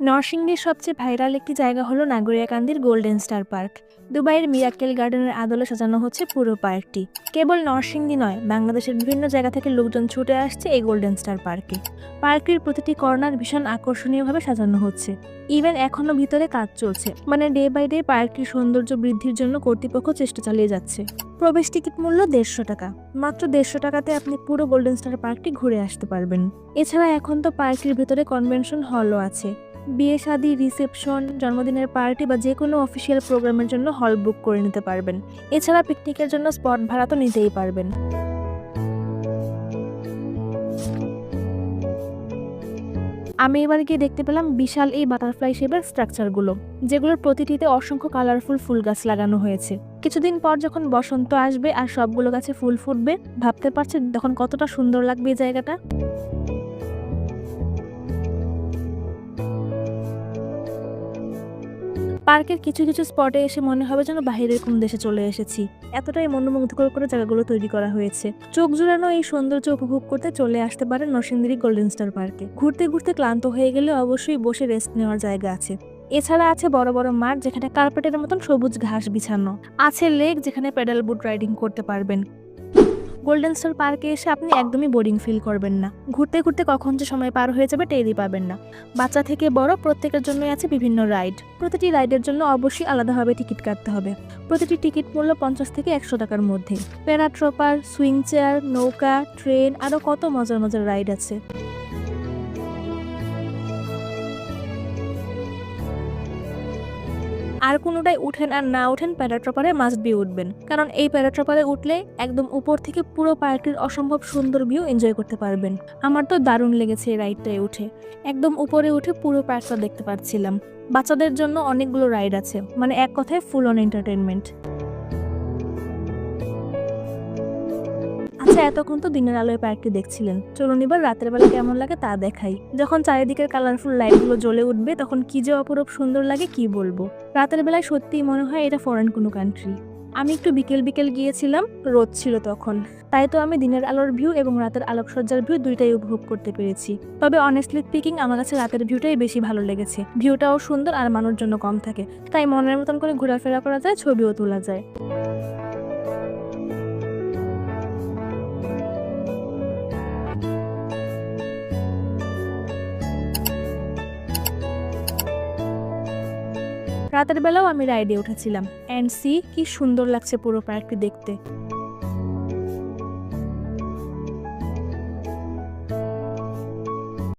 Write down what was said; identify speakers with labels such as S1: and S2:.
S1: নরসিংদীর সবচেয়ে ভাইরাল একটি জায়গা হলো নাগরিয়াকান্দির গোল্ডেন স্টার পার্ক। দুবাইয়ের মিরাক্কেল গার্ডেনের আদলে সাজানো হচ্ছে পুরো পার্কটি। কেবল নরসিংদী নয়, বাংলাদেশের বিভিন্ন জায়গা থেকে লোকজন ছুটে আসছে এই গোল্ডেন স্টার পার্কে। পার্কের প্রতিটি কর্নার ভীষণ আকর্ষণীয়ভাবে সাজানো হচ্ছে। ইভেন এখনো ভিতরে কাজ চলছে, মানে ডে বাই ডে পার্কটির সৌন্দর্য বৃদ্ধির জন্য কর্তৃপক্ষ চেষ্টা চালিয়ে যাচ্ছে। প্রবেশ টিকিট মূল্য 150 টাকা। মাত্র 150 টাকাতে আপনি পুরো গোল্ডেন স্টার পার্কটি ঘুরে আসতে পারবেন। এছাড়া এখন তো পার্কের ভিতরে কনভেনশন হলও আছে। বিয়ে, শাদী, রিসেপশন, জন্মদিনের পার্টি বা যে কোনো অফিসিয়াল প্রোগ্রামের জন্য হল বুক করে নিতে পারবেন। এছাড়া পিকনিকের জন্য স্পট ভাড়া তো নিতেই পারবেন। আমি এবার গিয়ে দেখতে পেলাম বিশাল এই বাটারফ্লাই শেপের স্ট্রাকচারগুলো, যেগুলোর প্রতিটিতে অসংখ্য কালারফুল ফুল গাছ লাগানো হয়েছে। কিছুদিন পর যখন বসন্ত আসবে আর সবগুলো গাছে ফুল ফুটবে, ভাবতে পারছেন তখন কতটা সুন্দর লাগবে এই জায়গাটা। পার্কের কিছু কিছু স্পটে এসে মনে হবে যেন বাইরের কোন দেশে চলে এসেছি। এতটাই মনোমুগ্ধকর করে জায়গাগুলো তৈরি করা হয়েছে। চোখ জুড়ানো এই সৌন্দর্য উপভোগ করতে চলে আসতে পারেন নরসিংদী গোল্ডেন স্টার পার্কে। ঘুরতে ঘুরতে ক্লান্ত হয়ে গেলে অবশ্যই বসে রেস্ট নেওয়ার জায়গা আছে। এছাড়া আছে বড় বড় মাঠ, যেখানে কার্পেটের মতন সবুজ ঘাস বিছানো আছে। লেক, যেখানে প্যাডেল বোট রাইডিং করতে পারবেন। গোল্ডেন স্টার পার্কে এসে আপনি একদমই বোরিং ফিল করবেন না। ঘুরতে ঘুরতে কখন যে সময় পার হয়ে যাবে টেরই পাবেন না। বাচ্চা থেকে বড় প্রত্যেকের জন্যই আছে বিভিন্ন রাইড। প্রতিটি রাইডের জন্য অবশ্যই আলাদাভাবে টিকিট কাটতে হবে। প্রতিটি টিকিট মূল্য 50 থেকে 100 টাকার মধ্যে। প্যারাট্রপার, সুইং চেয়ার, নৌকা, ট্রেন, আরও কত মজার মজার রাইড আছে। আর কোনোটাই উঠেন আর না উঠেন, প্যারাট্রপারে মাস্ট বি উঠবেন, কারণ এই প্যারাট্রপারে উঠলে একদম উপর থেকে পুরো পার্কের অসম্ভব সুন্দর ভিউ এনজয় করতে পারবেন। আমার তো দারুণ লেগেছে এই রাইডটায় উঠে। একদম উপরে উঠে পুরো পার্কটা দেখতে পাচ্ছিলাম। বাচ্চাদের জন্য অনেকগুলো রাইড আছে, মানে এক কথায় ফুল অন এন্টারটেনমেন্ট। আচ্ছা, এতক্ষণ তো দিনের আলোয় পার্কটি দেখছিলেন, চলুন এবার রাতের বেলা কেমন লাগে তা দেখাই। যখন চারিদিকের কালারফুল লাইটগুলো জ্বলে উঠবে তখন কি যে অপরূপ সুন্দর লাগে কি বলবো। রাতের বেলায় সত্যিই মনে হয় এটা ফরেন কোনো কান্ট্রি। আমি একটু বিকেল বিকেল গিয়েছিলাম, রোদ ছিল তখন, তাই তো আমি দিনের আলোর ভিউ এবং রাতের আলোকসজ্জার ভিউ দুইটাই উপভোগ করতে পেরেছি। তবে অনেস্টলি স্পিকিং, আমার কাছে রাতের ভিউটাই বেশি ভালো লেগেছে। ভিউটাও সুন্দর আর মানুষজন কম থাকে, তাই মনের মতন করে ঘোরাফেরা করা যায়, ছবিও তোলা যায়। রাতের বেলাও আমি রাইডে উঠেছিলাম। অ্যান্ড সি, কি সুন্দর লাগছে পুরো পার্কটি দেখতে।